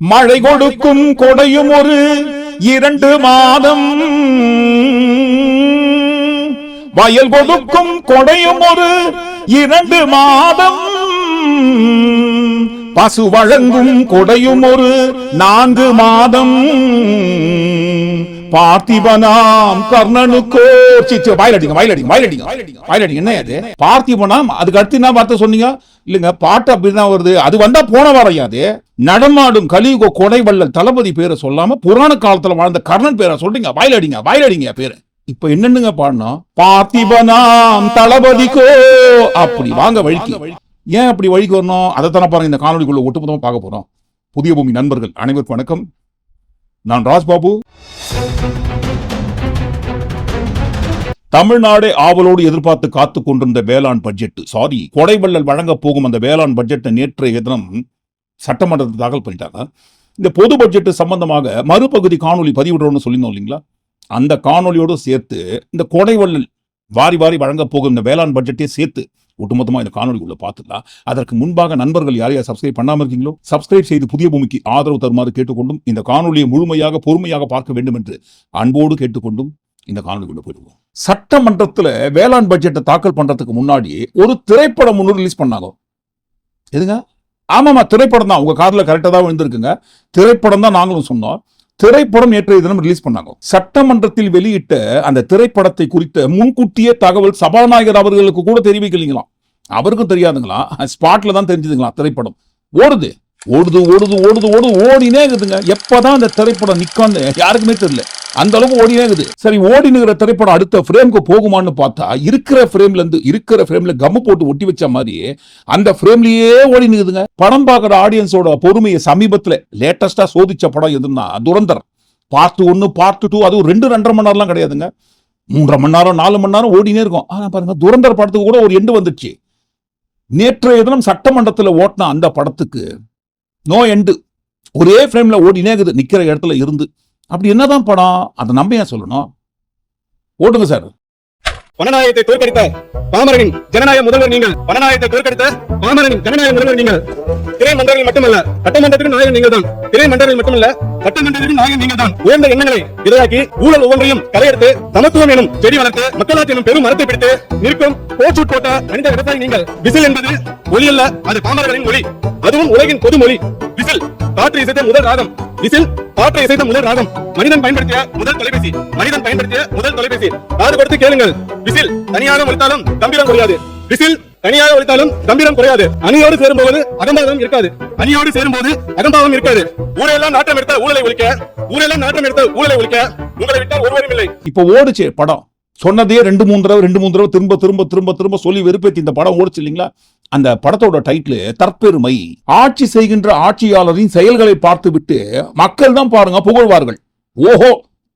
மழை கொடுக்கும் கொடையும் ஒரு 2 மாதம், வயல் கொடுக்கும் கொடையும் ஒரு 2 மாதம், பசு வழங்கும் கொடையும் ஒரு 4 மாதம். பார்த்திபனாம் கர்ணனுக்கோ வயலடிங்க என்ன அது பார்த்திபனாம். அதுக்கு அடுத்து என்ன வார்த்தை சொன்னீங்க? இல்லங்க பாட்டு அப்படிதான் வருது. அது வந்தா போன வாரம் அது நடமாடும் கலியுக கொடை வள்ளல் தளபதி பேரை சொல்லாம புராண காலத்துல வாழ்ந்த கர்ணன் பேரை சொல்றீங்க. வயலடிங்க பேரு. இப்ப என்னன்னுங்க பாடணும்? பார்த்திபனாம் தளபதிக்கோ அப்படி வாங்க வழிக்கு. ஏன் அப்படி வழிக்கு வரணும்? அதைத்தானே பாருங்க இந்த காணொலிக்குள்ள ஒட்டுமொத்தமா பார்க்க போறோம். புதிய பூமி நண்பர்கள் அனைவருக்கும் வணக்கம். நான் ராஜ்பாபு. தமிழ்நாடு ஆவலோடு எதிர்பார்த்து காத்து கொண்டிருந்த வேளாண் பட்ஜெட், கொடை வள்ளல் வழங்க போகும் அந்த வேளாண் பட்ஜெட்டை நேற்றைய தினம் சட்டமன்றத்தில் தாக்கல் பண்ணிட்டாங்க. இந்த பொது பட்ஜெட் சம்பந்தமாக மறுபகுதி காணொலி பதிவிடுறோம்னு சொல்லியிருந்தோம் இல்லைங்களா? அந்த காணொலியோடு சேர்த்து இந்த கொடை வள்ளல் வாரி வழங்க போகும் இந்த வேளாண் பட்ஜெட்டை சேர்த்து ஒட்டுமொத்தமா இந்த காணொலிக்குள்ள பார்த்துக்கலாம். அதற்கு முன்பாக நண்பர்கள் யாரையா சப்ஸ்கிரைப் பண்ணாம இருக்கீங்களோ சப்ஸ்கிரைப் செய்து புதிய பூமிக்கு ஆதரவு தருமாறு கேட்டுக்கொண்டும் இந்த காணொலியை முழுமையாக பொறுமையாக பார்க்க வேண்டும் என்று அன்போடு கேட்டுக்கொண்டும் இந்த காணொலிக்குள்ள போயிடுவோம். சட்டமன்றத்துல வேளாண் பட்ஜெட்டை தாக்கல் பண்றதுக்கு முன்னாடி ஒரு திரைப்படம் ஒன்று ரிலீஸ் பண்ணாங்க. எதுங்க? ஆமாமா, திரைப்படம் தான். உங்க காதுல கரெக்டா தான் விழுந்திருக்குங்க. திரைப்படம் தான் நாங்களும் சொன்னோம். திரைப்படம் நேற்றைய தினம் ரிலீஸ் பண்ணாங்க. சட்டமன்றத்தில் வெளியிட்ட அந்த திரைப்படத்தை குறித்த முன்கூட்டியே தகவல் சபாநாயகர் அவர்களுக்கு கூட தெரிவிக்கலீங்களாம். அவருக்கும் தெரியாதுங்களா? ஸ்பாட்ல தான் தெரிஞ்சதுங்களா? திரைப்படம் ஓடுது ஓடினே இருக்குதுங்க. எப்பதான் அந்த திரைப்படம் நிக்கான்னு யாருக்குமே தெரியல. அந்த அளவுக்கு ஓடினே இருக்குது. சரி, ஓடினுகிற திரைப்படம் அடுத்த ஃப்ரேம்க்கு போகுமான்னு பார்த்தா இருக்கிற ஃப்ரேம்ல கம்மு போட்டு ஒட்டி வச்ச மாதிரி அந்த ஃப்ரேம்லயே ஓடினுக்குதுங்க. படம் பார்க்குற ஆடியன்ஸோட பொறுமையை சமீபத்துல லேட்டஸ்டா சோதிச்ச படம் எதுன்னா துரந்தர். பார்ட் 1 பார்ட் 2 அதுவும் 2-2.5 மணி நேரம்லாம் கிடையாதுங்க. 3.5 மணி நேரம் 4 மணி நேரம் ஓடினே இருக்கும். ஆனா பாருங்க, துரந்தர் படத்துக்கு கூட ஒரு எண்டு வந்துச்சு. நேற்றைய தினம் சட்டமன்றத்தில் ஓட்டின அந்த படத்துக்கு நோ எண்டு. ஒரே ஃப்ரேம்ல ஓடினே இருக்குது நிக்கிற இடத்துல இருந்து. அப்படி என்னதான் படம்? அதை நம்ம ஏன் சொல்லணும்? ஓடுங்க சார். பணநாயகத்தை தோற்கடித்த பாமரனின் ஜனநாயக முதல்வர் நீங்கள். பணநாயகத்தை தோற்கடித்த பாமரனின் ஜனநாயக முதல்வர் நீங்கள். திரை மன்றங்கள் மட்டுமல்ல சட்டமன்றத்திற்கு நாயகன் நீங்கள் தான். திரை மன்றங்கள் மட்டுமல்ல சட்டமன்றத்திற்கு நாயகன் நீங்கள் தான். உயர்ந்த எண்ணங்களை விதையாக்கி ஊழல் ஒவ்வொன்றையும் களையெடுத்து சமத்துவம் எனும் செடி வளர்த்து மக்களாட்சி எனும் பெரும் மரத்தை பிடித்து நிற்கும் கோச்சூட் போட்ட மனித விவசாயி நீங்கள். விசில் என்பது ஒலி அல்ல, அது பாமரர்களின் ஒலி. அதுவும் உலகின் பொது மொழி. விசில் காற்று இசைத்த முதல் ராகம். விசில் காற்றை இசைத்த முதல் ராகம். மனிதன் பயன்படுத்திய முதல் தொலைபேசி. காது கொடுத்து கேளுங்கள். விசில் தனியாக ஒலித்தாலும் கம்பீரம் குறையாது. விசில் தனியாக ஒலித்தாலும் கம்பீரம் குறையாது. அணியோடு சேரும்போது அகம்பாவம் இருக்காது. ஊரெல்லாம் நாட்டம் எடுத்த ஊழலை ஒழிக்க உங்களை விட்டால் ஒருவரும் இல்லை. இப்ப ஓடுச்சு படம். சொன்னதே 2-3 தடவை திரும்ப சொல்லி வெறுப்பேத்தி இந்த படம் ஓடுச்சு இல்லைங்களா? அந்த படத்தோட டைட்டில் தற்பெருமை. ஆட்சி செய்கின்ற ஆட்சியாளரின் செயல்களை பார்த்து விட்டு மக்கள் தான் பாருங்க புகழ்வார்கள். ஓஹோ,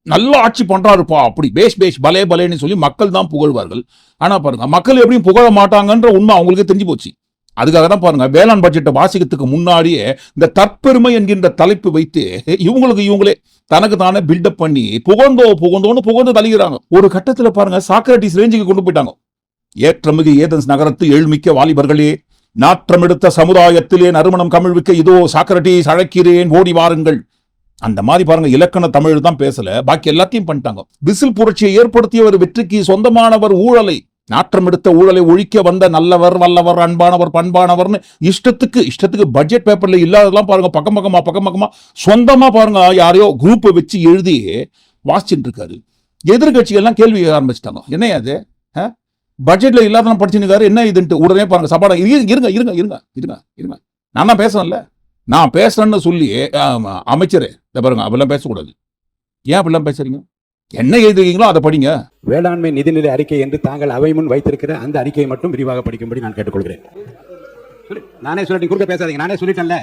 நல்ல ஆட்சி பண்றாருப்பா, அப்படி பேஷ் பலேன்னு சொல்லி மக்கள் தான் புகழ்வார்கள். ஆனா பாருங்க, மக்கள் எப்படியும் புகழ மாட்டாங்கன்ற உண்மை அவங்களுக்கு தெரிஞ்சு போச்சு. அதுக்காக தான் பாருங்க, வேளாண் பட்ஜெட்டை வாசிக்கிறதுக்கு முன்னாடியே இந்த தற்பெருமை என்கின்ற தலைப்பு வைத்து இவங்களே தனக்கு தானே பில்டப் பண்ணி புகழ்ந்து தள்ளுகிறாங்க. ஒரு கட்டத்துல பாருங்க, சாக்ரட்டிஸ் ரேஞ்சுக்கு கொண்டு போயிட்டாங்க. ஏற்றமிகு ஏதென்ஸ் நகரத்து எழுமிக்க வாலிபர்களே, நாற்றமெடுத்த சமுதாயத்திலே நறுமணம் கமிழ்விக்க இதோ சாக்ரட்டிஸ் அழைக்கிறேன், ஓடி வாருங்கள். அந்த மாதிரி பாருங்க, இலக்கண தமிழ் தான் பேசல, பாக்கி எல்லாத்தையும் பண்ணிட்டாங்க. விசில் புரட்சியை ஏற்படுத்தியவர், வெற்றிக்கு சொந்தமானவர், ஊழலை நாற்றமெடுத்த ஊழலை ஒழிக்க வந்த நல்லவர், வல்லவர், அன்பானவர், பண்பானவர்னு இஷ்டத்துக்கு பட்ஜெட் பேப்பர்ல இல்லாததெல்லாம் பாருங்க, பக்கமா சொந்தமா பாருங்க யாரையோ குரூப்பை வச்சு எழுதி வாசிச்சுட்டு இருக்காரு. எதிர்கட்சிகள்லாம் கேள்வி ஆரம்பிச்சிட்டாங்க. என்ன அது பட்ஜெட்ல இல்லாத படிச்சுருக்காரு, என்ன இதுன்ட்டு. உடனே பாருங்க சபாடா, இருங்க நான் தான் பேசுறேன்ல, நான் பேசுறேன்னு சொல்லி அமைச்சரே பாருங்க, அப்படிலாம் பேசக்கூடாது. ஏன் அப்படிலாம் பேசுறீங்க? என்ன எழுதுறீங்களோ அதை படிங்க. வேளாண்மை நிதிநிலை அறிக்கை என்று தாங்கள் அவை முன் வைத்திருக்கிற அந்த அறிக்கையை மட்டும் விரிவாக படிக்கும்படி நான் கேட்டுக்கொள்கிறேன். நானே சொல்லிட்டு குறுக்க பேசாதீங்க, நானே சொல்லிட்டேன்ல.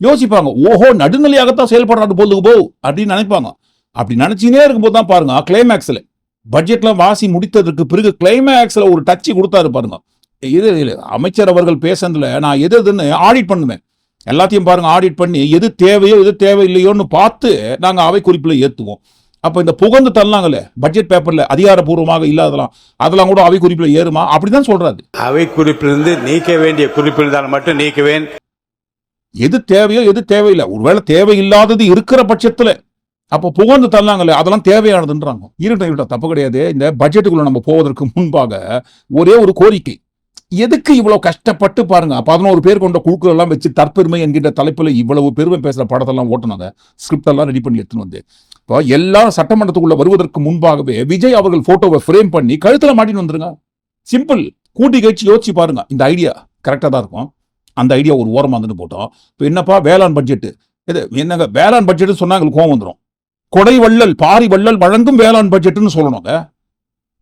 யோசிப்பாங்க, ஓஹோ நடுநிலையாகத்தான் செயல்படுறாரு போதுக்கு போ அப்படின்னு நினைப்பாங்க. அப்படி நினைச்சினே இருக்கும்போது தான் பாருங்க, கிளைமேக்ஸ்ல பட்ஜெட்ல வாசி முடித்ததற்கு பிறகு கிளைமேக்ஸ்ல ஒரு டச்சு கொடுத்தாரு பாருங்க. இது அமைச்சர் அவர்கள் பேசுறதுல நான் எதுன்னு ஆடிட் பண்ணுவேன். எல்லாத்தையும் பாருங்க ஆடிட் பண்ணி எது தேவையோ எது தேவையில்லையோன்னு பார்த்து நாங்கள் அவை குறிப்பில் ஏற்றுவோம். அப்போ இந்த புகழ்ந்து தரலாங்கல்ல பட்ஜெட் பேப்பர்ல அதிகாரப்பூர்வமாக இல்லாதலாம், அதெல்லாம் கூட அவை குறிப்பில் ஏறுமா? அப்படிதான் சொல்றாரு. அவை குறிப்பிலிருந்து நீக்க வேண்டிய குறிப்பில் தான் மட்டும் நீக்குவேன். எது தேவையோ எது தேவையில்லை. ஒருவேளை தேவையில்லாதது இருக்கிற பட்சத்துல அப்ப புகழ்ந்து தள்ளாங்களே அதெல்லாம் தேவையானதுன்றாங்க. இருக்கட்டும், தப்பு கிடையாது. இந்த பட்ஜெட்டுக்குள்ள நம்ம போவதற்கு முன்பாக ஒரே ஒரு கோரிக்கை. எதுக்கு இவ்வளவு கஷ்டப்பட்டு பாருங்க 11 பேர் கொண்ட குழுக்கள் எல்லாம் வச்சு தற்பெருமை என்கின்ற தலைப்புல இவ்வளவு பெருமை பேசுற படத்தெல்லாம் ஓட்டுனாங்க, ஸ்கிரிப்ட் எல்லாம் ரெடி பண்ணி எடுத்துன்னு வந்து இப்போ எல்லா சட்டமன்றத்துக்குள்ள வருவதற்கு முன்பாகவே விஜய் அவர்கள் போட்டோவை ஃப்ரேம் பண்ணி கழுத்துல மாட்டின்னு வந்துருங்க. சிம்பிள். கூட்டி கழிச்சு யோசிச்சு பாருங்க, இந்த ஐடியா கரெக்டா தான் இருக்கும். அந்த ஐடியா ஒரு ஓரமா வந்துட்டு போட்டோம். இப்போ என்னப்பா வேளாண் பட்ஜெட், இது என்னங்க வேளாண் பட்ஜெட் சொன்னா எங்களுக்கு கோவம் வந்துடும். கொடை வள்ளல் பாரி வள்ளல் வழங்கும் வேளாண் பட்ஜெட்னு சொல்லணுங்க.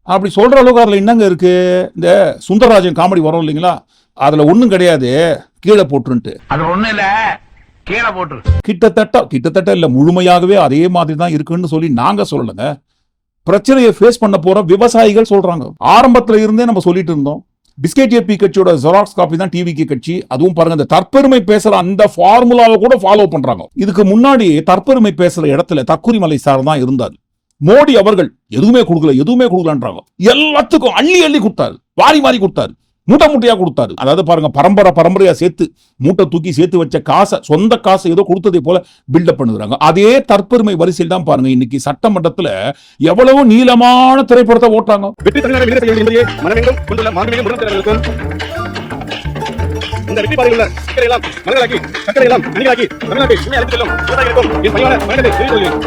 அப்படி சொல்ற அளவுக்கு அதுல என்னங்க இருக்கு? இந்த சுந்தரராஜன் காமெடி வரும் இல்லைங்களா, அதுல ஒண்ணும் கிடையாது, கீழே போட்டுருன்ட்டு. அது ஒண்ணு இல்ல, கீழே போட்டு கிட்டத்தட்ட இல்ல, முழுமையாகவே அதே மாதிரி தான் இருக்குன்னு சொல்லி நாங்க சொல்லலைங்க. பிரச்சனையை ஃபேஸ் பண்ண போற விவசாயிகள் சொல்றாங்க. ஆரம்பத்துல இருந்தே நம்ம சொல்லிட்டு இருந்தோம். பிஸ்கெட் ஏபி கட்சியோட ஜெராக்ஸ் காப்பி தான் டிவிகே கட்சி. அதுவும் பாருங்க, இந்த தற்பெருமை பேசுற அந்த ஃபார்முலாவை கூட ஃபாலோ பண்றாங்க. இதுக்கு முன்னாடி தற்பெருமை பேசுற இடத்துல தக்குரிமலை சார் தான் இருந்தார். மோடி அவர்கள் எதுவுமே கொடுக்கலன்றாங்க. எல்லாத்துக்கும் அள்ளி அள்ளி கொடுத்தாரு, வாரி வாரி கொடுத்தாரு, மூட்டை மூட்டையா கொடுத்தாரு. அதாவது பாருங்க, பரம்பரையா சேர்த்து மூட்டை தூக்கி சேர்த்து வச்ச காசை, சொந்த காசை ஏதோ கொடுத்ததை போல பில்டப் பண்ணுறாங்க. அதே தற்பெருமை வரிசையில் தான் பாருங்க இன்னைக்கு சட்டமன்றத்துல எவ்வளவு நீளமான திரைப்படத்தை ஓட்டுறாங்க. வெற்றி தமிழ்நாடு விடுதலை என்பதையே மனமெங்கும் கொண்டுள்ள மாண்புமிகு முதலமைச்சர்களுக்கும் இந்த வெற்றி பாதையில் உள்ள சக்கரை எல்லாம் மலர்களாக்கி, சக்கரை எல்லாம் மணிகளாக்கி தமிழ்நாட்டை உண்மை அழைத்து செல்லும் விவசாயிகளுக்கும் என் பணிவான வணக்கத்தை தெரிவித்துக் கொள்கிறேன்.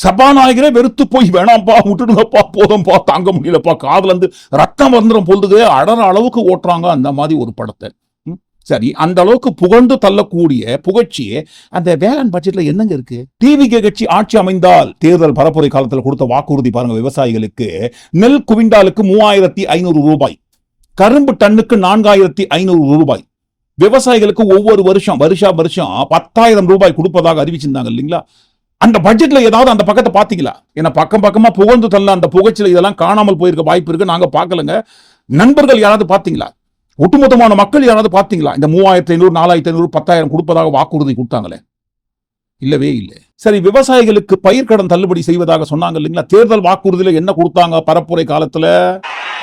சபாநாயகரே வெறுத்து போய் வேணாம்ப்பா, விட்டுடுங்கப்பா, போதும்பா, தாங்க முடியலப்பா, காதுல இருந்து ரத்தம் வந்துடும் பொழுது அடற அளவுக்கு ஓட்டுறாங்க அந்த மாதிரி ஒரு படத்தை. சரி, அந்த அளவுக்கு புகழ்ந்து தள்ளக்கூடிய புகழ்ச்சி அந்த வேளாண் பட்ஜெட்ல என்னங்க இருக்கு? டிவிகே கட்சி ஆட்சி அமைந்தால் தேர்தல் பரப்புரை காலத்தில் கொடுத்த வாக்குறுதி பாருங்க, விவசாயிகளுக்கு நெல் குவிண்டாலுக்கு 3500 ரூபாய், கரும்பு டன்னுக்கு 4500 ரூபாய், விவசாயிகளுக்கு ஒவ்வொரு வருஷம் 10,000 ரூபாய் கொடுப்பதாக அறிவிச்சிருந்தாங்க இல்லைங்களா? அந்த பட்ஜெட்ல ஏதாவது அந்த பக்கத்தை பாத்தீங்களா? ஏன்னா பக்கமா புகழ்ந்து தள்ள அந்த புகழ்ச்சியில இதெல்லாம் காணாமல் போயிருக்க வாய்ப்பு இருக்கு. நாங்க பார்க்கலங்க. நண்பர்கள் யாராவது பாத்தீங்களா? ஒட்டுமொத்தமான மக்கள் யாராவது பாத்தீங்களா? இந்த 3500, 4500, 10,000 கொடுப்பதாக வாக்குறுதி கொடுத்தாங்களே, இல்லவே இல்லை. சரி, விவசாயிகளுக்கு பயிர்க்கடன் தள்ளுபடி செய்வதாக சொன்னாங்க இல்லைங்களா? தேர்தல் வாக்குறுதியில என்ன கொடுத்தாங்க? பரப்புரை காலத்துல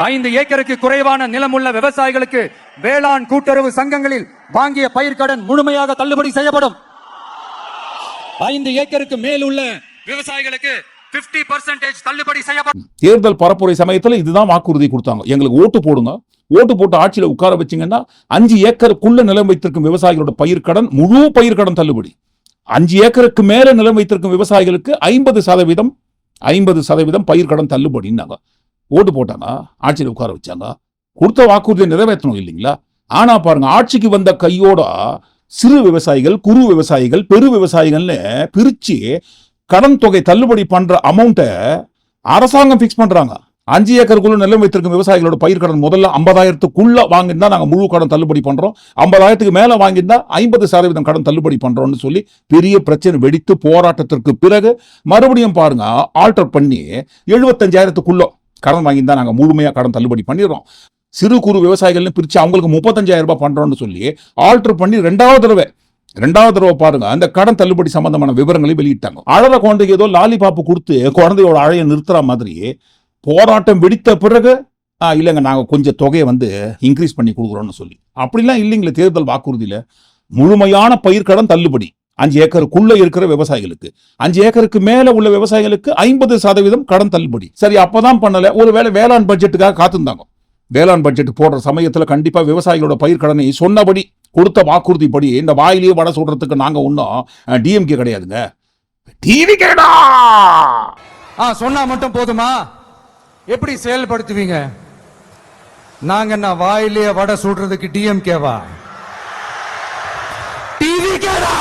5 ஏக்கருக்கு குறைவான நிலமுள்ள விவசாயிகளுக்கு வேளாண் கூட்டுறவு சங்கங்களில் வாங்கிய பயிர்க்கடன் முழுமையாக தள்ளுபடி செய்யப்படும். 5 ஏக்கருக்கு மேல் உள்ள விவசாயிகளுக்கு 50% தள்ளுபடி செய்யப்படும். தேர்தல் பரப்புரை சமயத்துல இதுதான் வாக்குறுதி கொடுத்தாங்க. எங்களுக்கு ஓட்டு போடுங்க, ஓட்டு போட்டு ஆட்சியில உட்கார வச்சீங்கன்னா 5 ஏக்கருக்குள்ள நிலம் வைத்திருக்கும் விவசாயிகளோட பயிர்க்கடன், முழு பயிர்க்கடன் தள்ளுபடி. 5 ஏக்கருக்கு மேல நிலம் வைத்திருக்கும் விவசாயிகளுக்கு 50% பயிர்க்கடன் தள்ளுபடினாங்க. ஓட்டு போட்டாங்க, ஆட்சியில உட்கார வச்சாங்க, கொடுத்த வாக்குறுதியை நிறைவேற்றணும் இல்லைங்களா? ஆனா பாருங்க, ஆட்சிக்கு வந்த கையோட சிறு விவசாயிகள், குறு விவசாயிகள், பெரு விவசாயிகள்னு பிரிச்சு கடன் தொகை தள்ளுபடி பண்ற அமௌண்ட்டை அரசாங்கம் பிக்ஸ் பண்றாங்க. 5 ஏக்கருக்குள்ள நிலம் வைத்திருக்கும் விவசாயிகளோட பயிர் கடன் முதல்ல 50,000க்குள்ள வாங்கியிருந்தா நாங்க முழு கடன் தள்ளுபடி பண்றோம், 50,000க்கு மேல வாங்கியிருந்தா 50% கடன் தள்ளுபடி பண்றோம்னு சொல்லி பெரிய பிரச்சனை வெடித்து போராட்டத்திற்கு பிறகு மறுபடியும் பாருங்க ஆல்டர் பண்ணி 75,000க்குள்ள கடன் வாங்கியிருந்தா நாங்க முழுமையா கடன் தள்ளுபடி பண்ணிடுறோம். சிறு குறு விவசாயிகள்னு பிரிச்சு அவங்களுக்கு 35,000 ரூபாய் பண்றோம்னு சொல்லி ஆல்டர் பண்ணி ரெண்டாவது தடவை பாருங்க அந்த கடன் தள்ளுபடி சம்பந்தமான விவரங்களை வெளியிட்டாங்க. அழற குழந்தைக்கு ஏதோ லாலிபாப்பு கொடுத்து குழந்தையோட அழைய நிறுத்துற மாதிரி போராட்டம் வெடித்த பிறகு இல்லைங்க நாங்க கொஞ்சம் தொகையை இன்க்ரீஸ் பண்ணி கொடுக்குறோம்னு சொல்லி, அப்படிலாம் இல்லைங்களே. தேர்தல் வாக்குறுதியில முழுமையான பயிர்க்கடன் தள்ளுபடி 5 ஏக்கருக்குள்ள இருக்கிற விவசாயிகளுக்கு, 5 ஏக்கருக்கு மேல உள்ள விவசாயிகளுக்கு 50% கடன் தள்ளுபடி. சரி, அப்பதான் பண்ணல. ஒருவேளை வேளாண் பட்ஜெட்டுக்காக காத்திருந்தாங்க. வேளாண் பட்ஜெட் போடுற சமயத்துல கண்டிப்பா விவசாயிகளோட பயிர் கடனை சொன்னபடி கொடுத்த வாக்குறுதிப்படி இந்த வாயிலேயே வடை சொல்றதுக்கு நாங்க ஒன்னும் டிஎம்கே கிடையாதுங்க, டிவிகேடா. சொன்னா மட்டும் போதுமா? எப்படி செயல்படுத்துவீங்க? நாங்க என்ன வாயிலேயே வடை சுடுறதுக்கு டிஎம்கேவா? டிவிகேடா.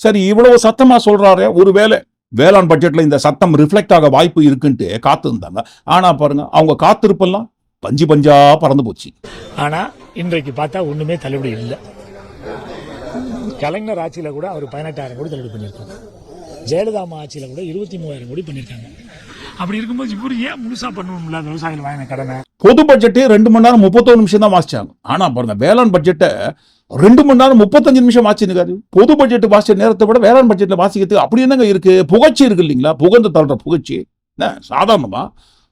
சரி, இவ்வளவு சத்தமா சொல்றாரு. ஒருவேளை வேளாண் பட்ஜெட்ல இந்த சத்தம் ரிஃப்ளெக்ட் ஆக வாய்ப்பு இருக்குன்ட்டு காத்து இருந்தாங்க. ஆனா பாருங்க, அவங்க காத்திருப்பெல்லாம் பஞ்சா பறந்து போச்சு. ஆனா இன்றைக்கு பார்த்தா ஒண்ணுமே தள்ளுபடி இல்லை. கலைஞர் ஆட்சியில கூட அவர் 18,000 கோடி தள்ளுபடி பண்ணியிருக்காங்க. ஜெயலலிதா ஆட்சியில கூட 23,000 கோடி பண்ணியிருக்காங்க. அப்படி இருக்கும்போது இவரு ஏன் முழுசா பண்ணணும்ல விவசாயிகள் வாங்கின கடனை? பொது பட்ஜெட்டே 2 மணி நேரம் 31 நிமிஷம் தான் வாசிச்சாங்க. ஆனா பாருங்க, வேளாண் பட்ஜெட்டை 2 மணி நேரம் 35 நிமிஷம் வாசிச்சுருக்காரு. பொது பட்ஜெட் வாசிச்ச நேரத்தை விட வேளாண் பட்ஜெட்ல வாசிக்கிறதுக்கு அப்படி என்னங்க இருக்கு? புகழ்ச்சி இருக்கு இல்லைங்களா? புகழ்ந்து தள்ளுற புகழ்ச்சி சாதாரணமா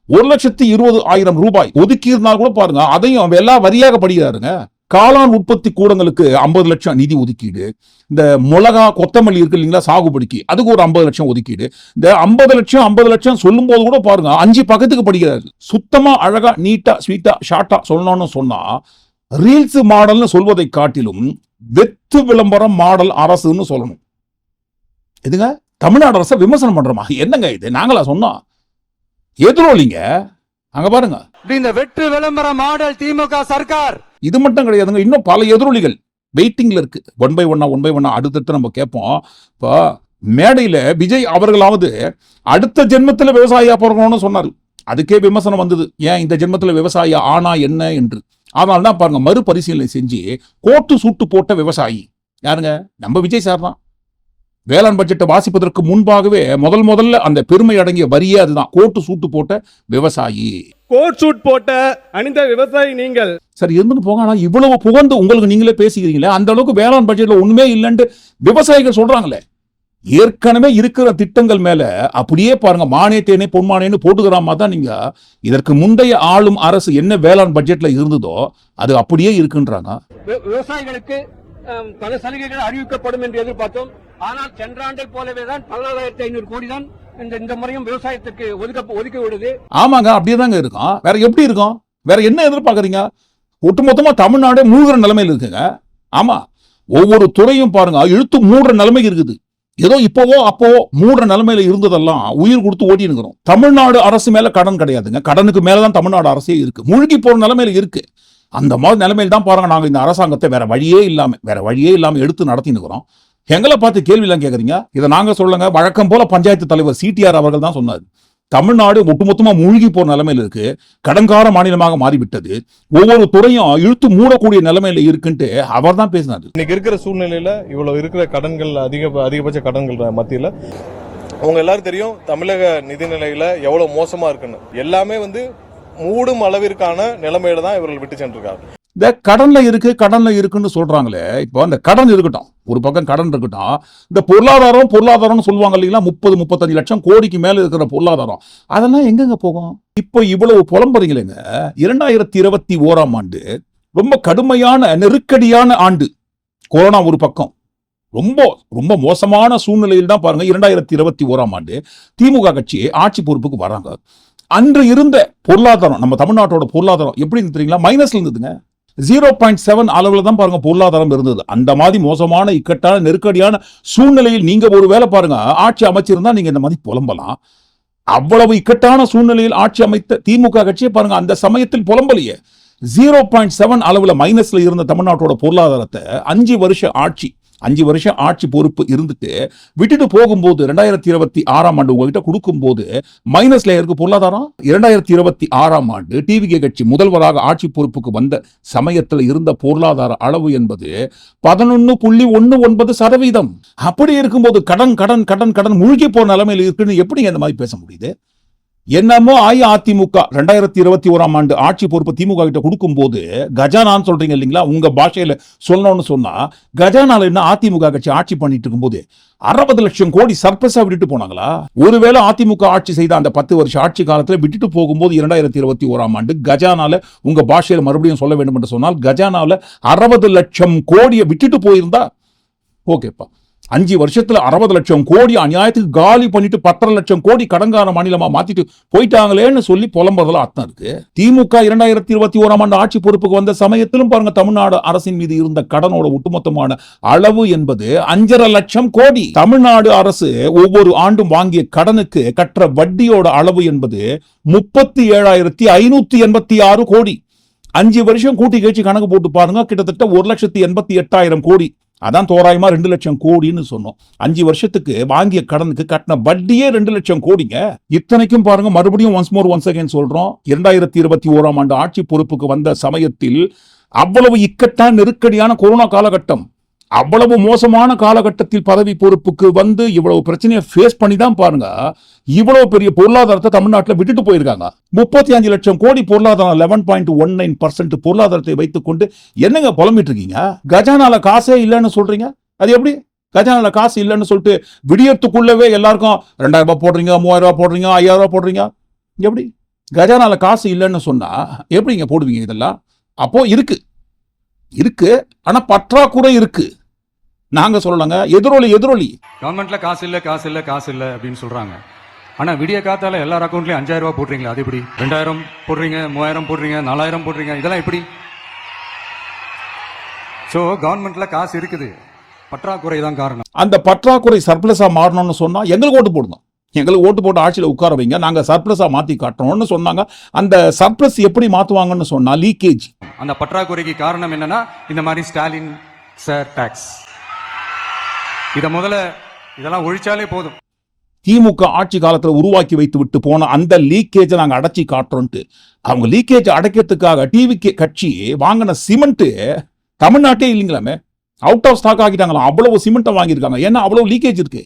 1,20,000 ரூபாய் ஒதுக்கி இருந்தால் கூட பாருங்க, அதையும் எல்லா வரியாக படிக்கிறாருங்க. காளான் உற்பத்தி கூடங்களுக்கு 50 லட்சம் நிதி ஒதுக்கீடு, இந்த மிளகா கொத்தமல்லி இருக்கு இல்லைங்களா சாகுபடிக்கு, அதுக்கு ஒரு 50 லட்சம் ஒதுக்கீடு. இந்த 50 லட்சம் சொல்லும் போது கூட பாருங்க 5 பக்கத்துக்கு படிக்கிறாரு. சுத்தமா அழகா நீட்டா ஸ்வீட்டா ஷார்ட்டா சொல்லணும்னு சொன்னா ரீல்ஸ் மாடல்னு சொல்வதை காட்டிலும் வெத்து விளம்பரம் மாடல் அரசுன்னு சொல்லணும். எதுங்க தமிழ்நாடு அரசை விமர்சனம் பண்றோமா? என்னங்க இது? நாங்களா சொன்னோம்? எதிரொலிங்க அங்க பாருங்க. இந்த வெற்று விளம்பர மாடல் திமுக சர்க்கார். இது மட்டும் கிடையாதுங்க, இன்னும் பல எதிரொலிகள் வெயிட்டிங்ல இருக்கு. ஒன் பை ஒன்னா அடுத்தடுத்து நம்ம கேட்போம். இப்போ மேடையில விஜய் அவர்களாவது அடுத்த ஜென்மத்தில் விவசாயியா பிறக்கணும்னு சொன்னார். அதுக்கே விமர்சனம் வந்தது, ஏன் இந்த ஜென்மத்தில் விவசாயி ஆனா என்ன என்று. அதனால தான் பாருங்க மறுபரிசீலனை செஞ்சு கோட்டு சூட்டு போட்ட விவசாயி யாருங்க? நம்ம விஜய் சார் தான். வேளாண் பட்ஜெட்டை வாசிப்பதற்கு முன்பாகவே முதல்ல அந்த பெருமை அடங்கிய வரியே அதுதான், கோட்டு சூட்டு போட்ட விவசாயி. கோட் சூட் போட்ட அணிந்த விவசாயி நீங்கள். சரி இருந்துட்டு போங்க, ஆனா இவ்வளவு புகழ்ந்து உங்களுக்கு நீங்களே பேசிக்கிறீங்களே, அந்த அளவுக்கு வேளாண் பட்ஜெட்ல ஒண்ணுமே இல்லைன்னு விவசாயிகள் சொல்றாங்களே. ஏற்கனவே இருக்கிற திட்டங்கள் மேல அப்படியே பாருங்க மானே தேனே பொன்மானேன்னு போட்டுக்கிற மாதிரி தான் நீங்க இதற்கு முந்தைய ஆளும் அரசு என்ன வேளாண் பட்ஜெட்ல இருந்ததோ அது அப்படியே இருக்குன்றாங்க. விவசாயிகளுக்கு பல சலுகைகள் அறிவிக்கப்படும் என்று எதிர்பார்த்தோம். ஆனால் சென்ற ஆண்டை போலவே தான் 14,500 கோடி தான் இந்த முறையும் விவசாயத்துக்கு ஒதுக்கி விடுது. ஆமாங்க அப்படியே தாங்க இருக்கும். வேற எப்படி இருக்கும்? வேற என்ன எதிர்பார்க்கறீங்க? ஒட்டுமொத்தமா தமிழ்நாடு மூழ்கிற நிலைமையில் இருக்குங்க. ஆமா, ஒவ்வொரு துறையும் பாருங்க இழுத்து மூடுற நிலைமை இருக்குது. ஏதோ இப்போவோ அப்போவோ மூடுற நிலைமையில இருந்ததெல்லாம் உயிர் கொடுத்து ஓட்டி இருக்கிறோம். தமிழ்நாடு அரசு மேல கடன் கிடையாதுங்க, கடனுக்கு மேலதான் தமிழ்நாடு அரசே இருக்கு. மூழ்கி போற நிலைமையில இருக்கு. அந்த மாதிரி நிலைமையில் தான் பாருங்க நாங்க இந்த அரசாங்கத்தை வேற வழியே இல்லாம எடுத்து நடத்தினுக்கிறோம். எங்களை பார்த்து கேள்வி எல்லாம் கேட்கறீங்க. இதை நாங்க சொல்லுங்க, வழக்கம் போல பஞ்சாயத்து தலைவர் சிடிஆர் அவர்கள் தான் சொன்னார். தமிழ்நாடு ஒட்டுமொத்தமா மூழ்கி போற நிலைமையில இருக்கு, கடன்கார மாநிலமாக மாறிவிட்டது, ஒவ்வொரு துறையும் இழுத்து மூடக்கூடிய நிலைமையில இருக்குன்ட்டு அவர் தான் பேசினாரு. இன்னைக்கு இருக்கிற சூழ்நிலையில இவ்வளவு இருக்கிற கடன்கள் அதிகபட்ச கடன்கள் மத்தியில அவங்க எல்லாரும் தெரியும் தமிழக நிதிநிலையில எவ்வளவு மோசமா இருக்குன்னு. எல்லாமே மூடும் அளவிற்கான நிலைமையில தான் இவர்கள் விட்டு சென்றிருக்காங்க. இந்த கடன்ல இருக்குன்னு சொல்றாங்களே, இப்போ அந்த கடன் இருக்கட்டும், ஒரு பக்கம் கடன் இருக்கட்டும், இந்த பொருளாதாரம்னு சொல்லுவாங்க இல்லைங்களா, 30-35 லட்சம் கோடிக்கு மேல இருக்கிற பொருளாதாரம் அதெல்லாம் எங்கெங்க போகும்? இப்போ இவ்வளவு புலம்புறீங்களேங்க. 2021ஆம் ஆண்டு ரொம்ப கடுமையான நெருக்கடியான ஆண்டு. கொரோனா ஒரு பக்கம், ரொம்ப ரொம்ப மோசமான சூழ்நிலையில் தான் பாருங்க 2021ஆம் ஆண்டு திமுக கட்சி ஆட்சி பொறுப்புக்கு வராங்க. அன்று இருந்த பொருளாதாரம், நம்ம தமிழ்நாட்டோட பொருளாதாரம் எப்படி தெரியுங்களா? மைனஸ்ல இருந்ததுங்க. 0.7 அளவுல தான் பாருங்க பொருளாதாரம் இருந்தது. அந்த மாதிரி மோசமான இக்கட்டான நெருக்கடியான சூழ்நிலையில் நீங்க ஒரு வேலை பாருங்க ஆட்சி அமைச்சிருந்தா நீங்க இந்த மாதிரி புலம்பலாம். அவ்வளவு இக்கட்டான சூழ்நிலையில் ஆட்சி அமைத்த திமுக கட்சியை பாருங்க அந்த சமயத்தில் புலம்பலையே. 0.7 அளவுல மைனஸ்ல இருந்த தமிழ்நாட்டோட பொருளாதாரத்தை 5 வருஷம் ஆட்சி பொறுப்பு இருந்துட்டு விட்டுட்டு போகும்போது 2026ஆம் ஆண்டு உங்ககிட்ட கொடுக்கும்போது மைனஸ்ல இருக்கு பொருளாதாரம். 2026ஆம் ஆண்டு டிவிகே கட்சி முதல்வராக ஆட்சி பொறுப்புக்கு வந்த சமயத்தில் இருந்த பொருளாதார அளவு என்பது 11.19%. அப்படி இருக்கும்போது கடன் மூழ்கி போன நிலைமையில் இருக்குன்னு எப்படி இந்த மாதிரி பேச முடியுது? என்னமோ அதிமுக 2021ஆம் ஆண்டு ஆட்சி பொறுப்பு திமுக கிட்ட கொடுக்கும் போது கஜானான்னு சொல்றீங்க இல்லைங்களா, உங்க பாஷையில சொல்லணும்னு சொன்னா கஜானால என்ன அதிமுக கட்சி ஆட்சி பண்ணிட்டு இருக்கும்போது 60 லட்சம் கோடி சர்ப்ளஸா விட்டுட்டு போனாங்களா? ஒருவேளை அதிமுக ஆட்சி செய்த அந்த 10 வருஷ ஆட்சி காலத்துல விட்டுட்டு போகும்போது 2021ஆம் ஆண்டு கஜானால உங்க பாஷையில மறுபடியும் சொல்ல வேண்டும் என்று சொன்னால் கஜானால 60 லட்சம் கோடியை விட்டுட்டு போயிருந்தா ஓகேப்பா. 5 வருஷத்துல 60 லட்சம் கோடி அநியாயத்துக்கு காலி பண்ணிட்டு 10 லட்சம் கோடி கடன்கார மாநிலமா மாத்திட்டு போயிட்டாங்களேன்னு சொல்லி புலம்புறதுல அர்த்தம் இருக்கு. திமுக 2021ஆம் ஆண்டு ஆட்சி பொறுப்புக்கு வந்த சமயத்திலும் பாருங்க தமிழ்நாடு அரசின் மீது இருந்த கடனோட ஒட்டுமொத்தமான அளவு என்பது 5.5 லட்சம் கோடி. தமிழ்நாடு அரசு ஒவ்வொரு ஆண்டும் வாங்கிய கடனுக்கு கற்ற வட்டியோட அளவு என்பது 37,586 கோடி. 5 வருஷம் கூட்டி கழிச்சு கணக்கு போட்டு பாருங்க, கிட்டத்தட்ட 1,88,000 கோடி. அதான் தோராயமா 2 லட்சம் கோடின்னு சொன்னோம். 5 வருஷத்துக்கு வாங்கிய கடனுக்கு கட்டின வட்டியே 2 லட்சம் கோடிங்க. இத்தனைக்கும் பாருங்க மறுபடியும் ஒன்ஸ் அகைன் சொல்றோம், 2021ஆம் ஆண்டு ஆட்சி பொறுப்புக்கு வந்த சமயத்தில் அவ்வளவு இக்கட்டான நெருக்கடியான கொரோனா காலகட்டம், அவ்வளவு மோசமான காலகட்டத்தில் பதவி பொறுப்புக்கு வந்து இவ்வளவு பிரச்சனையை ஃபேஸ் பண்ணி தான் பாருங்க இவ்வளவு பெரிய பொருளாதாரத்தை தமிழ்நாட்டில் விட்டுட்டு போயிருக்காங்க. 35 லட்சம் கோடி பொருளாதாரம், 11.19% பொருளாதாரத்தை வைத்துக் கொண்டு என்னங்க புலம்பிட்டு இருக்கீங்க? கஜானால காசே இல்லைன்னு சொல்றீங்க. அது எப்படி? கஜானால காசு இல்லைன்னு சொல்லிட்டு விடியறதுக்குள்ளவே எல்லாருக்கும் 2000 ரூபாய் போடுறீங்க, 3000 ரூபாய் போடுறீங்க, 5000 ரூபாய் போடுறீங்க. எப்படி கஜானால காசு இல்லைன்னு சொன்னா எப்படிங்க போடுவீங்க? இதெல்லாம் அப்போ இருக்கு. இருக்கு, ஆனா பற்றாக்குறை இருக்கு. நாங்க சொல்லலங்க, எதிரொலி. கவர்மெண்ட்ல காசு இல்ல அப்படின்னு சொல்றாங்க. ஆனா விடிய காத்தால எல்லார் அக்கௌண்ட்லயும் 5000 ரூபாய் போடுறீங்களா? அது எப்படி? 2000 போடுறீங்க, 3000 போடுறீங்க, 4000 போடுறீங்க, இதெல்லாம் எப்படி? சோ கவர்மெண்ட்ல காசு இருக்குது, பற்றாக்குறை தான் காரணம். அந்த பற்றாக்குறை சர்ப்ளஸா மாறணும்னு சொன்னா எங்களுக்கு ஓட்டு போடுங்க, எங்களுக்கு ஓட்டு போட்டு ஆட்சியில உட்கார வைங்க, நாங்க சர்ப்ளஸா மாத்தி காட்டுறோம்னு சொன்னாங்க. அந்த சர்ப்ளஸ் எப்படி மாத்துவாங்கன்னு சொன்னா லீக்கேஜ். அந்த பற்றாக்குறைக்கு காரணம் என்னன்னா இந்த மாதிரி ஸ்டாலின் சார் டாக்ஸ். இதெல்லாம் ஒழிச்சாலே போதும். திமுக ஆட்சி காலத்துல உருவாக்கி வைத்து விட்டு போன அந்த லீக்கேஜை நாங்க அடைச்சி காட்டுறோம்ட்டு அவங்க லீக்கேஜ் அடைக்கிறதுக்காக டிவிகே கட்சி வாங்கின சிமெண்ட் தமிழ்நாட்டே இல்லைங்களாமே, அவுட் ஆஃப் ஸ்டாக் ஆகிட்டாங்களாம். அவ்வளவு சிமெண்ட்டை வாங்கியிருக்காங்க, ஏன்னா அவ்வளவு லீக்கேஜ் இருக்கு.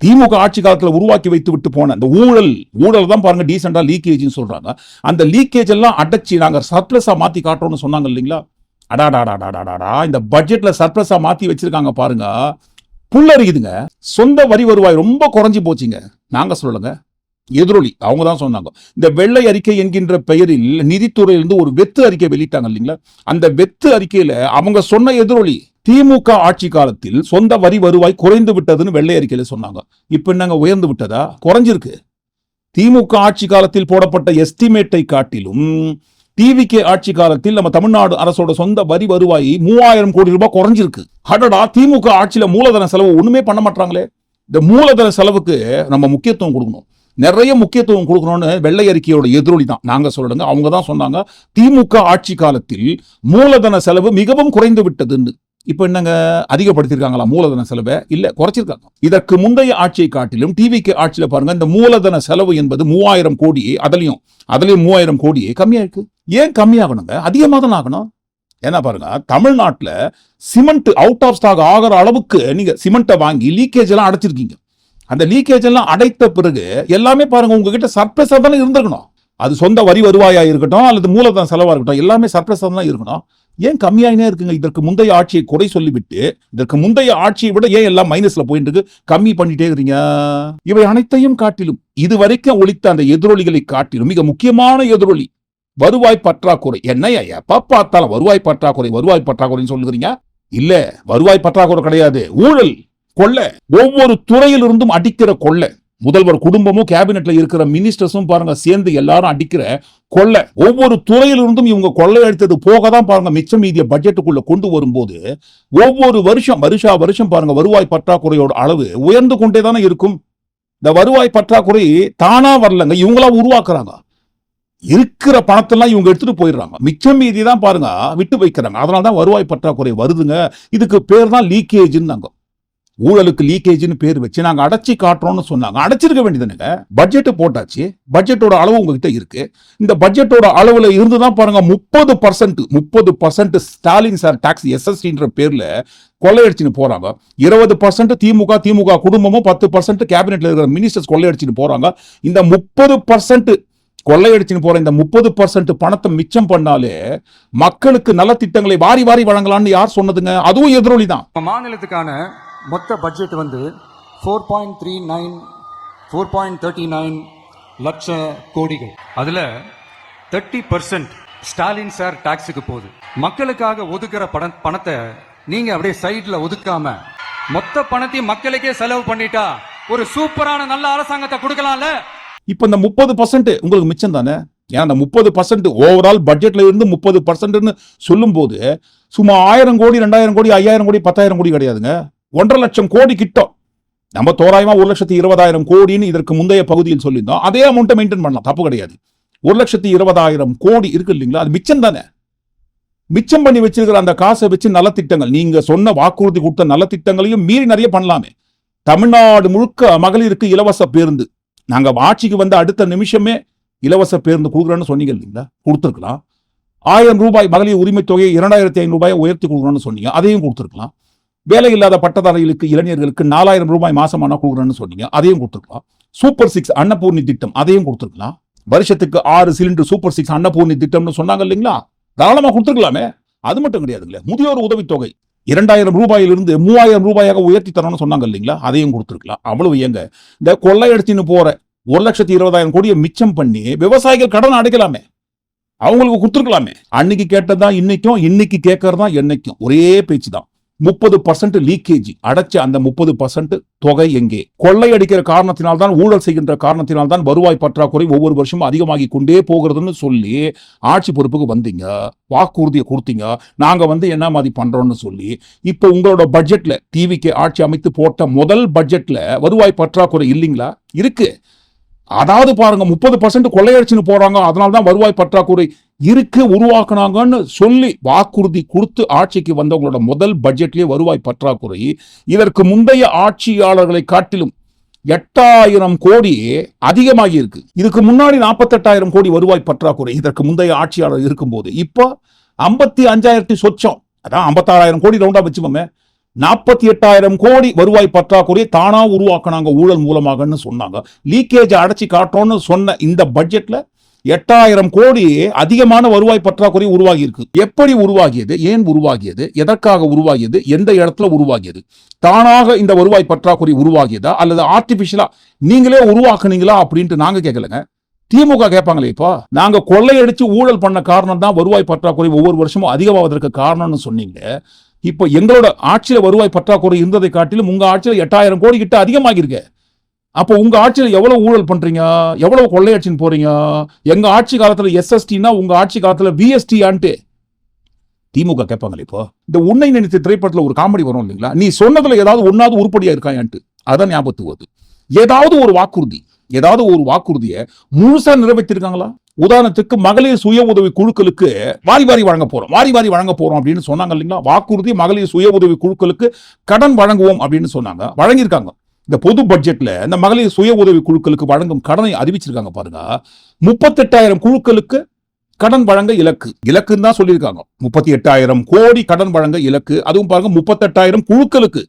திமுக ஆட்சி காலத்துல உருவாக்கி வைத்து விட்டு போன அந்த ஊழல் தான் பாருங்க டீசெண்டா லீக்கேஜ்னு சொல்றாங்க. அந்த லீக்கேஜ் எல்லாம் அடைச்சி நாங்க சர்ப்ளஸா மாத்தி காட்டுறோம்னு சொன்னாங்க இல்லைங்களா? அடாடாடாடாடாடா, இந்த பட்ஜெட்ல சர்ப்ளஸா மாத்தி வச்சிருக்காங்க பாருங்க, புல்லரிக்குதுங்க. சொந்த வரி வருவாய் ரொம்ப குறைஞ்சி போச்சுங்க. நாங்க சொல்லலங்க, எதிரொலி அவங்க தான் சொன்னாங்க. இந்த வெள்ளை அறிக்கை என்கின்ற பெயரில் நிதித்துறையிலிருந்து ஒரு வெத்து அறிக்கை வெளியிட்டாங்க இல்லைங்களா? அந்த வெத்து அறிக்கையில அவங்க சொன்ன எதிரொலி திமுக ஆட்சி காலத்தில் சொந்த வரி வருவாய் குறைந்து விட்டதுன்னு வெள்ளை அறிக்கையில சொன்னாங்க. இப்ப என்னங்க உயர்ந்து விட்டதா? குறைஞ்சிருக்கு. திமுக ஆட்சி காலத்தில் போடப்பட்ட எஸ்டிமேட்டை காட்டிலும் டிவிகே ஆட்சி காலத்தில் நம்ம தமிழ்நாடு அரசோட சொந்த வரி வருவாய் 3000 கோடி ரூபாய் குறைஞ்சிருக்கு. அடடா, திமுக ஆட்சியில மூலதன செலவு ஒண்ணுமே பண்ண மாட்டாங்களே. இந்த மூலதன செலவுக்கு நம்ம முக்கியத்துவம் கொடுக்கணும், நிறைய முக்கியத்துவம் கொடுக்கணும்னு வெள்ளை அறிக்கையோட எதிரொலி தான் நாங்க சொல்லுங்க. அவங்க தான் சொன்னாங்க திமுக ஆட்சி காலத்தில் மூலதன செலவு மிகவும் குறைந்து விட்டதுன்னு. இப்ப என்னங்க அதிகப்படுத்திருக்காங்களா மூலதன செலவை? இல்ல, குறைச்சிருக்காங்க. இதற்கு முந்தைய ஆட்சியை காட்டிலும் டிவிகே ஆட்சியில பாருங்க இந்த மூலதன செலவு என்பது 3000 கோடி, அதுலயும் 3000 கோடி கம்மியா இருக்கு. ஏன் கம்மியாகணுங்க? அதிகமாக தான் ஆகணும். ஏன்னா பாருங்க, தமிழ்நாட்டுல சிமெண்ட் அவுட் ஆஃப் ஸ்டாக் ஆகிற அளவுக்கு நீங்க சிமெண்ட்டை வாங்கி லீக்கேஜ் எல்லாம் அடைச்சிருக்கீங்க. அந்த லீக்கேஜ் எல்லாம் அடைத்த பிறகு எல்லாமே பாருங்க உங்ககிட்ட சர்ப்ளஸா தானே இருந்திருக்கணும். அது சொந்த வரி வருவாயா இருக்கட்டும் அல்லது மூலதன செலவா இருக்கட்டும், எல்லாமே சர்ப்ளஸா தான் இருக்கணும். ஏன் கம்மியாயினே இருக்குங்க? இதற்கு முந்தைய ஆட்சியை குறை சொல்லிவிட்டு இதற்கு முந்தைய ஆட்சியை விட ஏன் எல்லாம் மைனஸ்ல போயிட்டு இருக்கு? கம்மி பண்ணிட்டே இருக்கீங்க. இவை அனைத்தையும் காட்டிலும் இதுவரைக்கும் ஒழித்த அந்த எதிரொலிகளை காட்டிலும் மிக முக்கியமான எதிரொலி வருவாய் பற்றாக்குறை. என்ன எப்ப பார்த்தாலும் வருவாய் பற்றாக்குறைன்னு சொல்லுகிறீங்க. இல்ல, வருவாய் பற்றாக்குறை கிடையாது, ஊழல், கொள்ளை. ஒவ்வொரு துறையிலிருந்தும் அடிக்கிற கொள்ளை. முதல்வர் குடும்பமும் கேபினெட்ல இருக்கிற மினிஸ்டர்ஸும் பாருங்க சேர்ந்து எல்லாரும் அடிக்கிற கொள்ளை. ஒவ்வொரு துறையிலிருந்தும் இவங்க கொள்ளை அடித்தது போக தான் பாருங்க மிச்சம் மீதிய பட்ஜெட்டுக்குள்ள கொண்டு வரும்போது ஒவ்வொரு வருஷம் பாருங்க வருவாய் பற்றாக்குறையோட அளவு உயர்ந்து கொண்டே தானே இருக்கும். இந்த வருவாய் பற்றாக்குறை தானா வரலங்க, இவங்களா உருவாக்குறாங்க. இருக்கிற பணத்தெல்லாம் இவங்க எடுத்துட்டு போயிடுறாங்க, மிச்சம் மீதி தான் பாருங்க விட்டு வைக்கிறாங்க. அதனாலதான் வருவாய் பற்றாக்குறை வருதுங்க. இதுக்கு பேர் தான் லீக்கேஜ்ன்னு. ஊழலுக்கு லீக்கேஜ்னு பேர் வச்சு நாங்க அடைச்சி காட்டுறோம்னு சொன்னாங்க. அடைச்சிருக்க வேண்டியதுங்க. பட்ஜெட் போட்டாச்சு, பட்ஜெட்டோட அளவு உங்ககிட்ட இருக்கு. இந்த பட்ஜெட்டோட அளவுல இருந்துதான் பாருங்க 30% ஸ்டாலின் சார் டாக்ஸ் எஸ்எஸ்டின்ற பேர்ல கொள்ளையடிச்சுன்னு போறாங்க. 20% திமுக குடும்பமும் 10% கேபினெட்ல இருக்கிற மினிஸ்டர்ஸ் கொள்ளையடிச்சுன்னு போறாங்க. இந்த 30% கொள்ளையடிச்சுன்னு போற இந்த 30% பணத்தை மிச்சம் பண்ணாலே மக்களுக்கு நல திட்டங்களை வாரி வழங்கலாம்னு யார் சொன்னதுங்க? அதுவும் எதிரொலி தான். மாநிலத்துக்கான மொத்த பட்ஜெட் வந்து 4.39 லட்ச கோடிகள். அதுல 30% ஸ்டாலின் சார் டாக்ஸுக்கு போகுது. மக்களுக்காக ஒதுக்குற பணத்தை நீங்க அப்படியே சைட்ல ஒதுக்காம மொத்த பணத்தையும் மக்களுக்கே செலவு பண்ணிட்டா ஒரு சூப்பரான நல்ல அரசாங்கத்தை கொடுக்கலாம்ல. இப்ப இந்த 30% உங்களுக்கு மிச்சம் தானே? ஏன்னா அந்த 30% ஓவரால் பட்ஜெட்ல இருந்து 30% சொல்லும் போது சும்மா 1000 கோடி 2000 கோடி 5000 கோடி 10,000 கோடி கிடையாதுங்க, 1.5 லட்சம் கோடி கிட்ட. நம்ம தோராயமா 1,20,000 கோடின்னு இதற்கு முந்தைய பகுதியில் சொல்லியிருந்தோம். அதே அமௌண்ட்டை மெயின்டைன் பண்ணலாம், தப்பு கிடையாது. 1,20,000 கோடி இருக்கு இல்லைங்களா? அது மிச்சம் தானே. மிச்சம் பண்ணி வச்சிருக்கிற அந்த காசை வச்சு நலத்திட்டங்கள், நீங்க சொன்ன வாக்குறுதி கொடுத்த நலத்திட்டங்களையும் மீறி நிறைய பண்ணலாமே. தமிழ்நாடு முழுக்க மகளிருக்கு இலவச பேருந்து, நாங்க ஆட்சிக்கு வந்த அடுத்த நிமிஷமே இலவச பேருந்து கொடுக்குறோன்னு சொன்னீங்க இல்லைங்களா? கொடுத்துருக்கலாம். 1000 ரூபாய் மகளிர் உரிமை தொகையை 2500 ரூபாயை உயர்த்தி கொடுக்கணும்னு சொன்னீங்க, அதையும் கொடுத்துருக்கலாம். வேலை இல்லாத பட்டதாரிகளுக்கு இளைஞர்களுக்கு 4000 ரூபாய் மாசமான கொடுக்குறேன்னு சொன்னீங்க, அதையும் கொடுத்துருக்கலாம். சூப்பர் 6 அன்னபூர்ணி திட்டம், அதையும் கொடுத்துருக்கலாம். வருஷத்துக்கு 6 சிலிண்டர் சூப்பர் 6 அன்னபூர்ணி திட்டம்னு சொன்னாங்க இல்லைங்களா? தாராளமா கொடுத்துருக்கலாமே. அது மட்டும் கிடையாதுங்களே, முதியோர் உதவித்தொகை 2000 ரூபாயிலிருந்து 3000 ரூபாயாக உயர்த்தி தரணும்னு சொன்னாங்க இல்லைங்களா? அதையும் கொடுத்துருக்கலாம். அவ்வளவு ஏங்க இந்த கொள்ளையடிச்சுன்னு போற 1,20,000 கோடியை மிச்சம் பண்ணி விவசாயிகள் கடன் அடைக்கலாமே. அவங்களுக்கு கொடுத்துருக்கலாமே. அன்னைக்கு கேட்டதான் இன்னைக்கும், இன்னைக்கு கேட்கறதா என்னைக்கும் ஒரே பேச்சு தான். 30% லீக்கேஜ் அடைச்ச அந்த 30% தொகை எங்கே? கொள்ளையடிக்கிற காரணத்தினால்தான், ஊழல் செய்கின்ற காரணத்தினால்தான் வருவாய் பற்றாக்குறை ஒவ்வொரு வருஷமும் அதிகமாகி கொண்டே போகிறதுன்னு சொல்லி ஆட்சி பொறுப்புக்கு வந்தீங்க, வாக்குறுதியை கொடுத்தீங்க, நாங்க என்ன மாதிரி பண்றோம்னு சொல்லி. இப்போ உங்களோட பட்ஜெட்ல டிவிக்கு ஆட்சி அமைத்து போட்ட முதல் பட்ஜெட்ல வருவாய் பற்றாக்குறை இல்லைங்களா? இருக்கு. அதாவது பாருங்க, 30% கொள்ளையடிச்சுன்னு போறாங்க, அதனால்தான் வருவாய் பற்றாக்குறை இருக்கு உருவாக்குனாங்கன்னு சொல்லி வாக்குறுதி கொடுத்து ஆட்சிக்கு வந்தவங்களோட முதல் பட்ஜெட்லயே வருவாய் பற்றாக்குறை இதற்கு முந்தைய ஆட்சியாளர்களை காட்டிலும் 8000 கோடி அதிகமாகி இருக்கு. இதுக்கு முன்னாடி 48,000 கோடி வருவாய் பற்றாக்குறை இதற்கு முந்தைய ஆட்சியாளர் இருக்கும்போது, இப்போ 55,000 சொச்சம், அதான் 56,000 கோடி ரவுண்டா வச்சுப்போமே, 48,000 கோடி வருவாய் பற்றாக்குறையை தானா உருவாக்குனாங்க ஊழல் மூலமாகன்னு சொன்னாங்க. லீக்கேஜ் அடைச்சி காட்டுறோம்னு சொன்ன இந்த பட்ஜெட்ல 8,000 கோடி அதிகமான வருவாய் பற்றாக்குறை உருவாகி இருக்கு. எப்படி உருவாகியது? ஏன் உருவாகியது? எதற்காக உருவாகியது? எந்த இடத்துல உருவாகியது? தானாக இந்த வருவாய் பற்றாக்குறை உருவாகியதா அல்லது ஆர்டிபிஷியலா நீங்களே உருவாக்குனீங்களா அப்படின்ட்டு நாங்க கேட்கலங்க. திமுக கேட்பாங்களே, இப்போ நாங்க கொள்ளையடிச்சு ஊழல் பண்ண காரணம் தான் வருவாய் பற்றாக்குறை ஒவ்வொரு வருஷமும் அதிகமாவதற்கு காரணம்னு சொன்னீங்க. இப்போ எங்களோட ஆட்சியில வருவாய் பற்றாக்குறை இருந்ததை காட்டிலும் உங்க ஆட்சியில 8,000 கோடி கிட்ட அதிகமாகி இருக்கு. அப்போ உங்க ஆட்சியில எவ்வளவு ஊழல் பண்றீங்க, எவ்வளவு கொள்ளையடிச்சுன்னு போறீங்க? எங்க ஆட்சி காலத்துல எஸ்எஸ்டினா உங்க ஆட்சி காலத்துல விஎஸ்டி ஆன்ட்டு திமுக கேட்பாங்களே. இப்போ இந்த உன்னை நினைத்த திரைப்படத்துல ஒரு காமெடி வரும் இல்லைங்களா, நீ சொன்னதுல ஏதாவது ஒன்னாவது உருப்படியா இருக்காயான்ட்டு, அதான் ஞாபகத்துக்கு வருது. ஏதாவது ஒரு வாக்குறுதியை முழுசா நிறைவேற்றிருக்காங்களா? உதாரணத்துக்கு மகளிர் சுய உதவி குழுக்களுக்கு வாரி வாரி வழங்க போறோம் அப்படின்னு சொன்னாங்க இல்லைங்களா. வாக்குறுதி மகளிர் சுய உதவி குழுக்களுக்கு கடன் வழங்குவோம் அப்படின்னு சொன்னாங்க, வழங்கியிருக்காங்க. இந்த பொது பட்ஜெட்ல இந்த மகளிர் சுய உதவி குழுக்களுக்கு வழங்கும் கடனை அறிவிச்சிருக்காங்க பாருங்க. 38,000 குழுக்களுக்கு கடன் வழங்க இலக்குன்னு தான் சொல்லியிருக்காங்க. 38,000 கோடி கடன் வழங்க இலக்கு. அதுவும் பாருங்க 38,000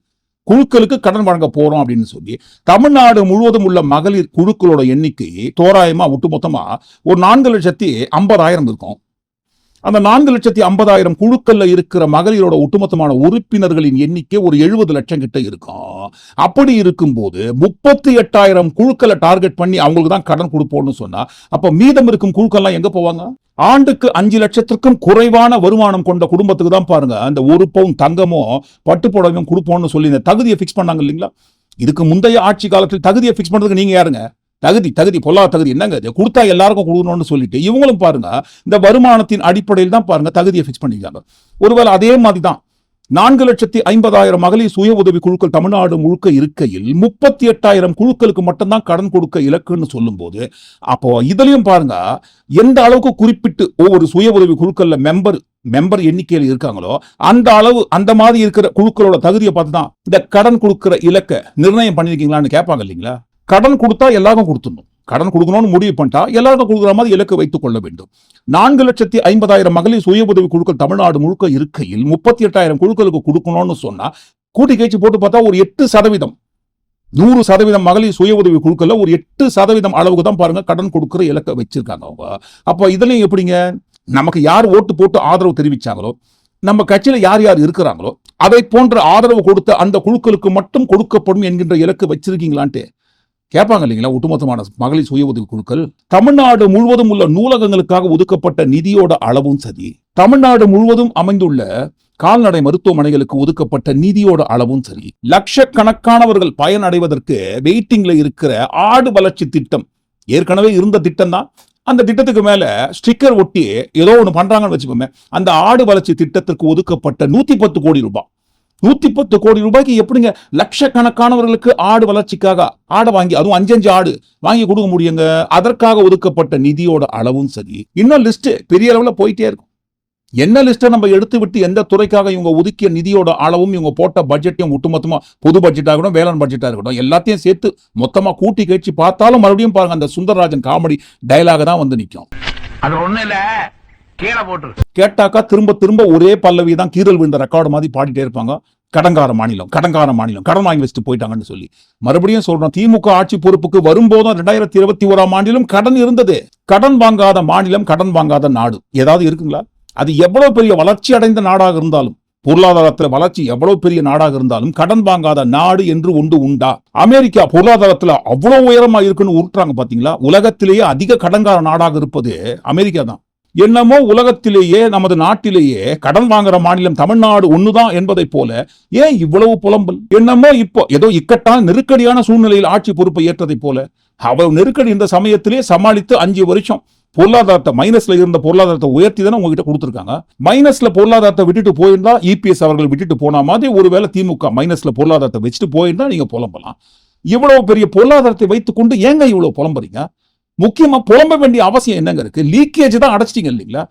குழுக்களுக்கு கடன் வழங்க போறோம் அப்படின்னு சொல்லி தமிழ்நாடு முழுவதும் உள்ள மகளிர் குழுக்களோட எண்ணிக்கை தோராயமா ஒட்டுமொத்தமா ஒரு 4,50,000 இருக்கும். அந்த 4,50,000 குழுக்கள்ல இருக்கிற மகளிரோட ஒட்டுமொத்தமான உறுப்பினர்களின் எண்ணிக்கை ஒரு 70 லட்சம் கிட்ட இருக்கும். அப்படி இருக்கும்போது 38,000 குழுக்களை டார்கெட் பண்ணி அவங்களுக்கு தான் கடன் கொடுப்போம்னு சொன்னா, அப்ப மீதம் இருக்கும் குழுக்கள்லாம் எங்க போவாங்க? ஆண்டுக்கு 5 லட்சத்திற்கும் குறைவான வருமானம் கொண்ட குடும்பத்துக்கு தான் பாருங்க அந்த 1 பவுன் தங்கமோ பட்டு புடவையும் கொடுப்போம்னு சொல்லி இந்த தகுதியை பிக்ஸ் பண்ணாங்க இல்லைங்களா. இதுக்கு முந்தைய ஆட்சி காலத்தில் தகுதியை பிக்ஸ் பண்றதுக்கு நீங்க யாருங்க? தகுதி பொல்லாத தகுதி என்னங்க, கொடுத்தா எல்லாருக்கும் கொடுக்கணும்னு சொல்லிட்டு இவங்களும் பாருங்க இந்த வருமானத்தின் அடிப்படையில் தான் பாருங்க தகுதியை பிக்ஸ் பண்ணிருக்காங்க. ஒருவேளை அதே மாதிரி தான் 4,50,000 மகளிர் சுய உதவி குழுக்கள் தமிழ்நாடு முழுக்க இருக்கையில் 38,000 குழுக்களுக்கு மட்டும்தான் கடன் கொடுக்க இலக்குன்னு சொல்லும் போது, அப்போ இதுலயும் பாருங்க எந்த அளவுக்கு குறிப்பிட்டு ஒவ்வொரு சுய உதவி குழுக்கள்ல மெம்பர் எண்ணிக்கையில் இருக்காங்களோ அந்த அளவு அந்த மாதிரி இருக்கிற குழுக்களோட தகுதியை பார்த்து தான் இந்த கடன் கொடுக்கிற இலக்க நிர்ணயம் பண்ணிருக்கீங்களான்னு கேட்பாங்க இல்லைங்களா. கடன் கொடுத்தா எல்லாருக்கும் கொடுத்துடணும், கடன் கொடுக்கணும்னு முடிவு பண்ணிட்டா எல்லாருக்கும் கொடுக்குற மாதிரி இலக்கு வைத்துக் கொள்ள வேண்டும். 4,50,000 மகளிர் சுய உதவி குழுக்கள் தமிழ்நாடு முழுக்க இருக்கையில் 38,000 குழுக்களுக்கு கொடுக்கணும்னு சொன்னா கூட்டி கேச்சு போட்டு பார்த்தா ஒரு 8%, 100% மகளிர் சுய உதவி குழுக்கள்ல ஒரு 8% அளவுக்கு தான் பாருங்க கடன் கொடுக்கிற இலக்கை வச்சிருக்காங்க அவங்க. அப்ப இதுலயும் எப்படிங்க, நமக்கு யார் ஓட்டு போட்டு ஆதரவு தெரிவிச்சாங்களோ, நம்ம கட்சியில யார் யார் இருக்கிறாங்களோ அதை போன்ற ஆதரவு கொடுத்த அந்த குழுக்களுக்கு மட்டும் கொடுக்கப்படும் என்கின்ற இலக்கு வச்சிருக்கீங்களான்ட்டு கேட்பாங்க இல்லைங்களா. ஒட்டுமொத்தமான மகளிர் சுய உதவி குழுக்கள் தமிழ்நாடு முழுவதும் உள்ள நூலகங்களுக்காக ஒதுக்கப்பட்ட நிதியோட அளவும் சரி, தமிழ்நாடு முழுவதும் அமைந்துள்ள கால்நடை மருத்துவமனைகளுக்கு ஒதுக்கப்பட்ட நிதியோட அளவும் சரி, லட்சக்கணக்கானவர்கள் பயனடைவதற்கு வெயிட்டிங்ல இருக்கிற ஆடு வளர்ச்சி திட்டம் ஏற்கனவே இருந்த திட்டம் தான். அந்த திட்டத்துக்கு மேல ஸ்டிக்கர் ஒட்டி ஏதோ ஒன்று பண்றாங்கன்னு வச்சுக்கோமே. அந்த ஆடு வளர்ச்சி திட்டத்திற்கு ஒதுக்கப்பட்ட 110 கோடி ரூபாய், 110 கோடி ரூபாய்க்கு எப்படிங்க லட்சக்கணக்கானவர்களுக்கு ஆடு வளர்ச்சிக்காக ஆடை வாங்கி, அதுவும் 5 ஆடு வாங்கி கொடுக்க முடியுங்க. அதற்காக ஒதுக்கப்பட்ட நிதியோட அளவும் சரி. இன்னும் லிஸ்ட் பெரிய அளவுல போயிட்டே இருக்கும். என்ன லிஸ்ட்டை நம்ம எடுத்து விட்டு எந்த துறைக்காக இவங்க ஒதுக்கிய நிதியோட அளவும் இவங்க போட்ட பட்ஜெட்டையும் ஒட்டுமொத்தமா பொது பட்ஜெட்டா இருக்கட்டும், வேளாண் பட்ஜெட்டா இருக்கட்டும், எல்லாத்தையும் சேர்த்து மொத்தமா கூட்டி கழிச்சு பார்த்தாலும் மறுபடியும் பாருங்க அந்த சுந்தரராஜன் காமெடி டயலாக தான் வந்து நிற்கும். அது ஒண்ணு இல்ல, கீழே போட்டு கேட்டாக்கா திரும்ப ஒரே பல்லவி தான் கீரல் விழுந்த ரெக்கார்டு மாதிரி பாடிட்டே இருப்பாங்க. கடங்கார மாநிலம் கடன் வாங்கி வச்சுட்டு போயிட்டாங்கன்னு சொல்லி மறுபடியும் சொல்றோம். திமுக ஆட்சி பொறுப்புக்கு வரும்போதும் 2021ஆம் ஆண்டிலும் கடன் இருந்தது. கடன் வாங்காத மாநிலம், கடன் வாங்காத நாடு ஏதாவது இருக்குங்களா? அது எவ்வளவு பெரிய வளர்ச்சி அடைந்த நாடாக இருந்தாலும், பொருளாதாரத்துல வளர்ச்சி எவ்வளவு பெரிய நாடாக இருந்தாலும் கடன் வாங்காத நாடு என்று ஒன்று உண்டா? அமெரிக்கா பொருளாதாரத்துல அவ்வளவு உயரமா இருக்குன்னு உருட்டுறாங்க பாத்தீங்களா. உலகத்திலேயே அதிக கடன்கார நாடாக இருப்பது அமெரிக்கா தான். என்னமோ உலகத்திலேயே நமது நாட்டிலேயே கடன் வாங்குற மாநிலம் தமிழ்நாடு ஒண்ணுதான் என்பதை போல ஏன் இவ்வளவு புலம்பல்? என்னமோ இப்போ ஏதோ இக்கட்டான நெருக்கடியான சூழ்நிலையில் ஆட்சி பொறுப்பை ஏற்றதை போல அவ்வளவு நெருக்கடி இந்த சமயத்திலே சமாளித்து 5 வருஷம் பொருளாதாரத்தை மைனஸ்ல இருந்த பொருளாதாரத்தை உயர்த்தி தானே உங்ககிட்ட கொடுத்துருக்காங்க. மைனஸ்ல பொருளாதாரத்தை விட்டுட்டு போயிருந்தா இபிஎஸ் அவர்கள் விட்டுட்டு போன மாதிரி ஒருவேளை திமுக மைனஸ்ல பொருளாதாரத்தை வச்சுட்டு போயிருந்தா நீங்க புலம்பலாம். இவ்வளவு பெரிய பொருளாதாரத்தை வைத்துக் கொண்டு ஏங்க இவ்வளவு புலம்புறீங்க? முக்கியமா புலம்ப வேண்டிய அவசியம் என்னங்க இருக்கு? லீக்கேஜ் தான் அடைச்சிட்டீங்க இல்லைங்களா?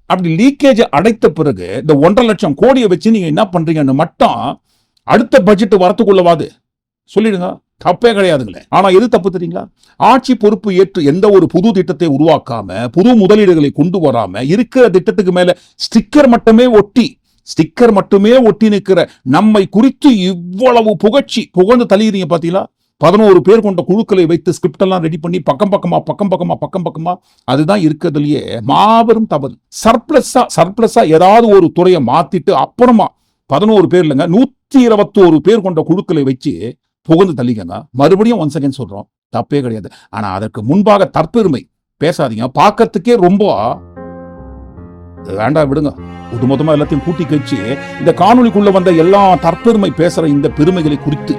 அப்படி லீக்கேஜ் அடைத்த பிறகு இந்த 1.5 லட்சம் கோடியை வச்சு நீங்க என்ன பண்றீங்கன்னு மட்டும் அடுத்த பட்ஜெட் வரத்துக்குள்ளவாது சொல்லிடுங்க, தப்பே கிடையாதுங்களே. ஆனா எது தப்பு தெரியுங்களா? ஆட்சி பொறுப்பு ஏற்று எந்த ஒரு புது திட்டத்தை உருவாக்காம, புது முதலீடுகளை கொண்டு வராம, இருக்கிற திட்டத்துக்கு மேல ஸ்டிக்கர் மட்டுமே ஒட்டி நிற்கிற நம்மை குறித்து இவ்வளவு புகழ்ந்து தள்ளிடுறீங்க பாத்தீங்களா? 11 பேர் கொண்ட குழுக்களை வைத்து ஸ்கிரிப்ட் எல்லாம் ரெடி பண்ணி பக்கம் பக்கமா அதுதான் இருக்கிறதுலயே மாபெரும் தவறு. சர்ப்ளஸா ஏதாவது ஒரு துறையை மாத்திட்டு அப்புறமா 11 பேர் இல்லைங்க 121 பேர் கொண்ட குழுக்களை வச்சு புகழ்ந்து தள்ளிக்கங்க. மறுபடியும் ஒன்ஸ் அகைன் சொல்றோம், தப்பே கிடையாது. ஆனா அதற்கு முன்பாக தற்பெருமை பேசாதீங்க. பார்க்கறதுக்கே ரொம்ப வேண்டாம், விடுங்க. ஒட்டுமொத்தமா எல்லாத்தையும் கூட்டி கழிச்சு இந்த காணொலிக்குள்ள வந்த எல்லா தற்பெருமை பேசுற இந்த பெருமைகளை குறித்து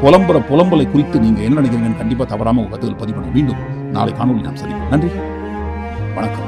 புலம்பலை குறித்து நீங்க என்ன நினைக்கிறீங்கன்னு கண்டிப்பா தவறாம கருத்துக்கள் பதிவு பண்ண. மீண்டும் நாளை காணொலி நாம் சந்திப்போம். நன்றி, வணக்கம்.